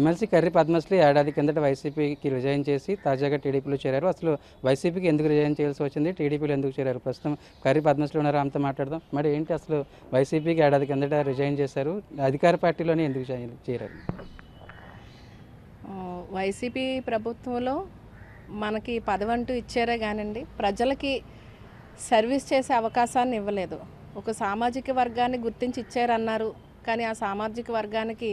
MLC Karri Padmashri ఏడాది కిందట వైసీపీకి రిజైన్ చేసి తాజాగా టీడీపీలో చేరారు. అసలు వైసీపీకి ఎందుకు రిజైన్ చేయాల్సి వచ్చింది, టీడీపీలో ఎందుకు చేరారు? ప్రస్తుతం కర్రి పద్మశ్రీ ఉన్నారు, ఆమెతో మాట్లాడదాం. మరి ఏంటి అసలు వైసీపీకి ఏడాది కిందట రిజైన్ చేశారు, అధికార పార్టీలోనే ఎందుకు చేరారు? వైసీపీ ప్రభుత్వంలో మనకి పదవంటూ ఇచ్చారే కానండి, ప్రజలకి సర్వీస్ చేసే అవకాశాన్ని ఇవ్వలేదు. ఒక సామాజిక వర్గాన్ని గుర్తించి ఇచ్చారన్నారు, కానీ ఆ సామాజిక వర్గానికి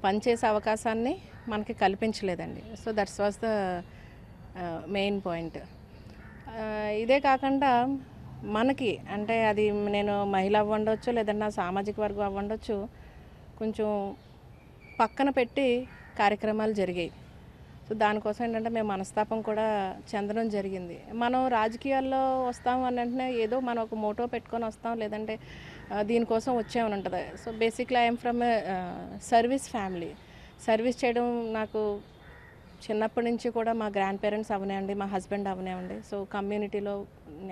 పనిచేసే అవకాశాన్ని మనకి కల్పించలేదండి. So that's was the main point. ఇదే కాకుండా మనకి అంటే అది నేను మహిళ అవ్వండొచ్చు, లేదంటే నా సామాజిక వర్గం అవ్వండొచ్చు, కొంచెం పక్కన పెట్టి కార్యక్రమాలు జరిగాయి. సో దానికోసం ఏంటంటే మేము మనస్తాపం కూడా చెందడం జరిగింది. మనం రాజకీయాల్లో వస్తాం అని అంటే ఏదో మనం ఒక మోటో పెట్టుకొని వస్తాం, లేదంటే దీనికోసం వచ్చామని ఉంటుంది. So basically I'm from service family. Service చేయడం నాకు చిన్నప్పటి నుంచి కూడా మా గ్రాండ్ పేరెంట్స్ అవనేయండి, మా హస్బెండ్ అవనేయండి. సో కమ్యూనిటీలో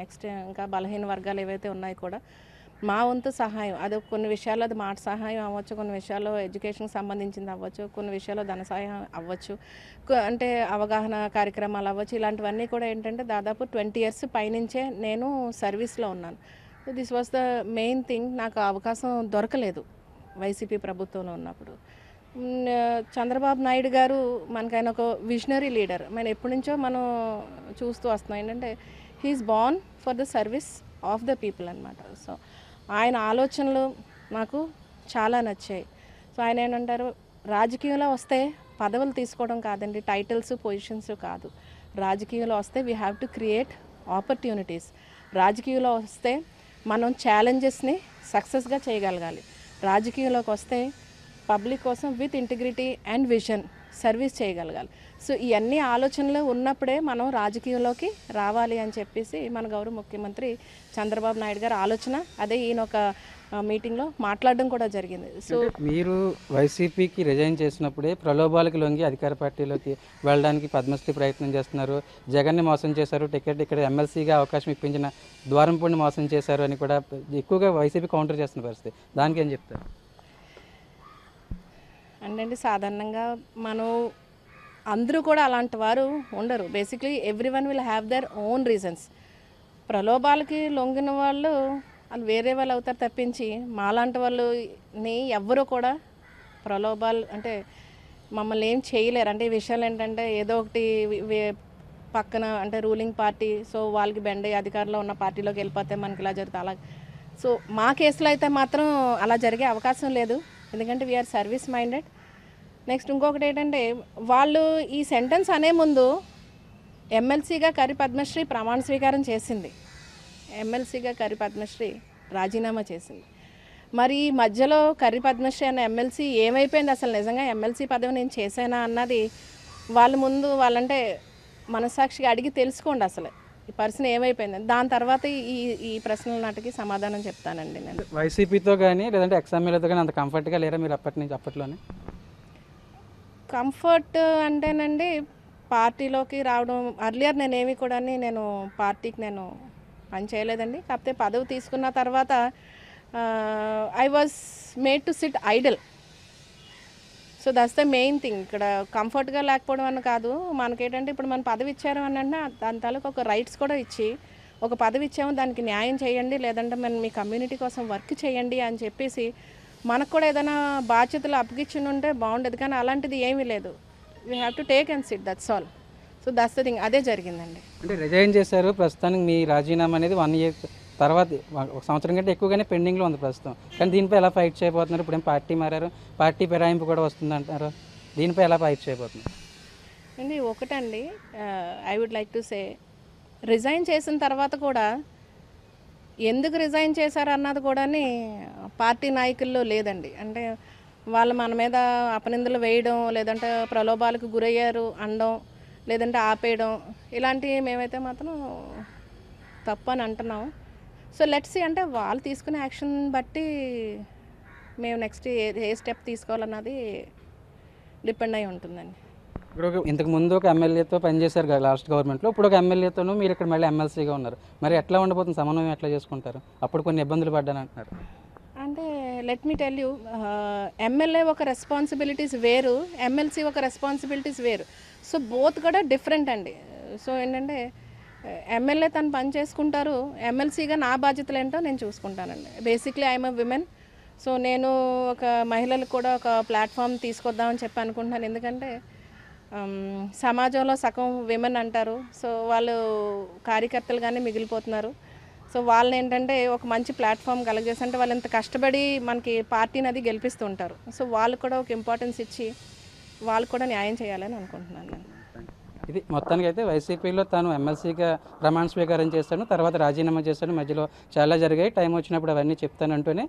నెక్స్ట్ ఇంకా బలహీన వర్గాలు ఏవైతే ఉన్నాయో కూడా మా వంతు సహాయం, అది కొన్ని విషయాల్లో అది మాట సహాయం అవ్వచ్చు, కొన్ని విషయాల్లో ఎడ్యుకేషన్కి సంబంధించింది అవ్వచ్చు, కొన్ని విషయాల్లో ధన సహాయం అవ్వచ్చు, అంటే అవగాహన కార్యక్రమాలు అవ్వచ్చు. ఇలాంటివన్నీ కూడా ఏంటంటే దాదాపు 20 years పైనుంచే నేను సర్వీస్లో ఉన్నాను. So this was the main thing. నాకు అవకాశం దొరకలేదు వైసీపీ ప్రభుత్వంలో ఉన్నప్పుడు. చంద్రబాబు నాయుడు గారు మనకైనా ఒక విజనరీ లీడర్. మనం ఎప్పటి నుంచో మనం చూస్తూ వస్తున్నాం ఏంటంటే he's born for the service of the people అనమాట. సో ఆయన ఆలోచనలు నాకు చాలా నచ్చాయి. సో ఆయన ఏంటంటారు, రాజకీయంలో వస్తే పదవులు తీసుకోవడం కాదండి, టైటిల్స్ పొజిషన్స్ కాదు. రాజకీయంలో వస్తే we have to create opportunities. రాజకీయంలో వస్తే మనం ఛాలెంజెస్ని సక్సెస్గా చేయగలగాలి. రాజకీయంలోకి వస్తే పబ్లిక్ కోసం with integrity and vision service చేయగలగాలి. సో ఇవన్నీ ఆలోచనలు ఉన్నప్పుడే మనం రాజకీయంలోకి రావాలి అని చెప్పేసి మన గౌరవ ముఖ్యమంత్రి చంద్రబాబు నాయుడు గారి ఆలోచన అదే. ఈయన ఒక మీటింగ్లో మాట్లాడడం కూడా జరిగింది. సో మీరు వైసీపీకి రిజైన్ చేసినప్పుడే ప్రలోభాలకు లొంగి అధికార పార్టీలోకి వెళ్ళడానికి పద్మశ్రీ ప్రయత్నం చేస్తున్నారు, జగన్ని మోసం చేశారు, టికెట్ ఇక్కడ ఎమ్మెల్సీగా అవకాశం ఇప్పించిన ద్వారంపూడిని మోసం చేశారు అని కూడా ఎక్కువగా వైసీపీ కౌంటర్ చేస్తున్న పరిస్థితి. దానికి ఏం చెప్తారు? అంటే సాధారణంగా మనం అందరూ కూడా అలాంటి వారు ఉండరు. Basically every one will have their own reasons. ప్రలోభాలకి లొంగిన వాళ్ళు వేరే వాళ్ళు అవుతారు తప్పించి మాలాంటి వాళ్ళని ఎవ్వరూ కూడా ప్రలోభాలు అంటే మమ్మల్ని ఏం చేయలేరు. అంటే ఈ విషయాలు ఏంటంటే ఏదో ఒకటి పక్కన అంటే రూలింగ్ పార్టీ, సో వాళ్ళకి బెండే అధికారంలో ఉన్న పార్టీలోకి వెళ్ళిపోతే మనకి ఇలా జరుగుతుంది అలా. సో మా కేసులో అయితే మాత్రం అలా జరిగే అవకాశం లేదు, ఎందుకంటే వీఆర్ సర్వీస్ మైండెడ్. నెక్స్ట్ ఇంకొకటి ఏంటంటే వాళ్ళు ఈ సెంటెన్స్ అనే ముందు ఎమ్మెల్సీగా కర్రి పద్మశ్రీ ప్రమాణ స్వీకారం చేసింది, ఎమ్మెల్సీగా కర్రి పద్మశ్రీ రాజీనామా చేసింది. మరి ఈ మధ్యలో కర్రి పద్మశ్రీ అన్న ఎమ్మెల్సీ ఏమైపోయింది, అసలు నిజంగా ఎమ్మెల్సీ పదవి నేను చేశానా అన్నది వాళ్ళ ముందు వాళ్ళంటే మనసాక్షిగా అడిగి తెలుసుకోండి అసలు ఈ పర్సన్ ఏమైపోయింది. దాని తర్వాత ఈ ప్రశ్నల నాటికి సమాధానం చెప్తానండి. నేను వైసీపీతో కానీ లేదంటే ఎక్స్ఎమ్మెల్యేతో కానీ అంత కంఫర్ట్గా లేరా మీరు అప్పట్లోనే? కంఫర్ట్ అంటేనండి పార్టీలోకి రావడం అర్లియర్ నేనేమి కూడా నేను పార్టీకి నేను పని చేయలేదండి. కాకపోతే పదవి తీసుకున్న తర్వాత I was made to SIT Idol. So that's the main thing. ఇక్కడ కంఫర్ట్గా లేకపోవడం అని కాదు, మనకేంటంటే ఇప్పుడు మన పదవి ఇచ్చారు అని అంటే దాని తాలూకు ఒక రైట్స్ కూడా ఇచ్చి ఒక పదవి ఇచ్చాము దానికి న్యాయం చేయండి, లేదంటే మనం మీ కమ్యూనిటీ కోసం వర్క్ చేయండి అని చెప్పేసి మనకు కూడా ఏదైనా బాధ్యతలు అప్పగిచ్చి ఉంటే బాగుండేది. కానీ అలాంటిది ఏమీ లేదు. We have to take and SIT, that's all. So that's the thing, అదే జరిగిందండి. అంటే రిజైన్ చేశారు, ప్రస్తుతానికి మీ రాజీనామా అనేది 1 year తర్వాత 1 సంవత్సరం కంటే ఎక్కువగానే పెండింగ్లో ఉంది ప్రస్తుతం. కానీ దీనిపై ఎలా ఫైట్ చేయబోతున్నారు? ఇప్పుడు ఏం పార్టీ మారారు, పార్టీ ఫిరాయింపు కూడా వస్తుంది అంటారు, దీనిపై ఎలా ఫైట్ చేయబోతున్నారు? అండి ఒకటండి, I would like to say resign చేసిన తర్వాత కూడా ఎందుకు రిజైన్ చేశారు అన్నది కూడా పార్టీ నాయకుల్లో లేదండి. అంటే వాళ్ళు మన మీద అపనిందలు వేయడం, లేదంటే ప్రలోభాలకు గురయ్యారు అనడం, లేదంటే ఆపేయడం, ఇలాంటివి మేమైతే మాత్రం తప్పు అని అంటున్నాం. సో లెట్స్ సీ, అంటే వాళ్ళు తీసుకునే యాక్షన్ బట్టి మేము నెక్స్ట్ ఏ స్టెప్ తీసుకోవాలన్నది డిపెండ్ అయి ఉంటుందండి. ఇప్పుడు ఇంతకు ముందు ఒక ఎమ్మెల్యేతో పనిచేశారు కదా లాస్ట్ గవర్నమెంట్లో, ఇప్పుడు ఒక ఎమ్మెల్యేతోనూ మీరు ఇక్కడ మళ్ళీ ఎమ్మెల్సీగా ఉన్నారు. మరి ఎట్లా ఉండబోతుంది, సమన్వయం ఎట్లా చేసుకుంటారు? అప్పుడు కొన్ని ఇబ్బందులు పడ్డాను అంటున్నారు. అంటే let me tell you, MLA ఒక రెస్పాన్సిబిలిటీస్ వేరు, ఎమ్మెల్సీ ఒక రెస్పాన్సిబిలిటీస్ వేరు. సో బోత్ కూడా డిఫరెంట్ అండి. సో ఏంటంటే ఎమ్మెల్యే తను పని చేసుకుంటారు, ఎమ్మెల్సీగా నా బాధ్యతలు ఏంటో నేను చూసుకుంటానండి. Basically I'm a women. So నేను ఒక మహిళలకు కూడా ఒక ప్లాట్ఫామ్ తీసుకొద్దామని చెప్పి అనుకుంటున్నాను. ఎందుకంటే సమాజంలో సగం విమెన్ అంటారు. సో వాళ్ళు కార్యకర్తలుగానే మిగిలిపోతున్నారు. సో వాళ్ళని ఏంటంటే ఒక మంచి ప్లాట్ఫామ్ కలగజేసి, అంటే వాళ్ళు ఎంత కష్టపడి మనకి పార్టీని అది గెలిపిస్తుంటారు. సో వాళ్ళు కూడా ఒక ఇంపార్టెన్స్ ఇచ్చి వాళ్ళు కూడా న్యాయం చేయాలని అనుకుంటున్నాను నేను. ఇది మొత్తానికి అయితే వైసీపీలో తాను ఎమ్మెల్సీగా ప్రమాణ స్వీకారం చేస్తాను, తర్వాత రాజీనామా చేస్తాను, మధ్యలో చాలా జరిగాయి, టైం వచ్చినప్పుడు అవన్నీ చెప్తానంటూనే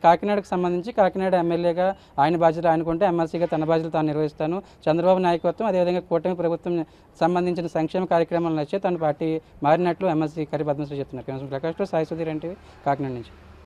కాకినాడకు సంబంధించి కాకినాడ ఎమ్మెల్యేగా ఆయన బాధ్యత ఆయనకుంటే ఎమ్మెల్సీగా తన బాధ్యతలు తాను నిర్వహిస్తాను. చంద్రబాబు నాయకత్వం అదేవిధంగా కూటమి ప్రభుత్వం సంబంధించిన సంక్షేమ కార్యక్రమాలు నచ్చే తన పార్టీ మారినట్లు ఎమ్మెల్సీ కరి పద్మశ్రీ చెప్తున్నారు. ప్రకాష్ సాయి సుధీర్ ఎన్టీవీ కాకినాడ నుంచి.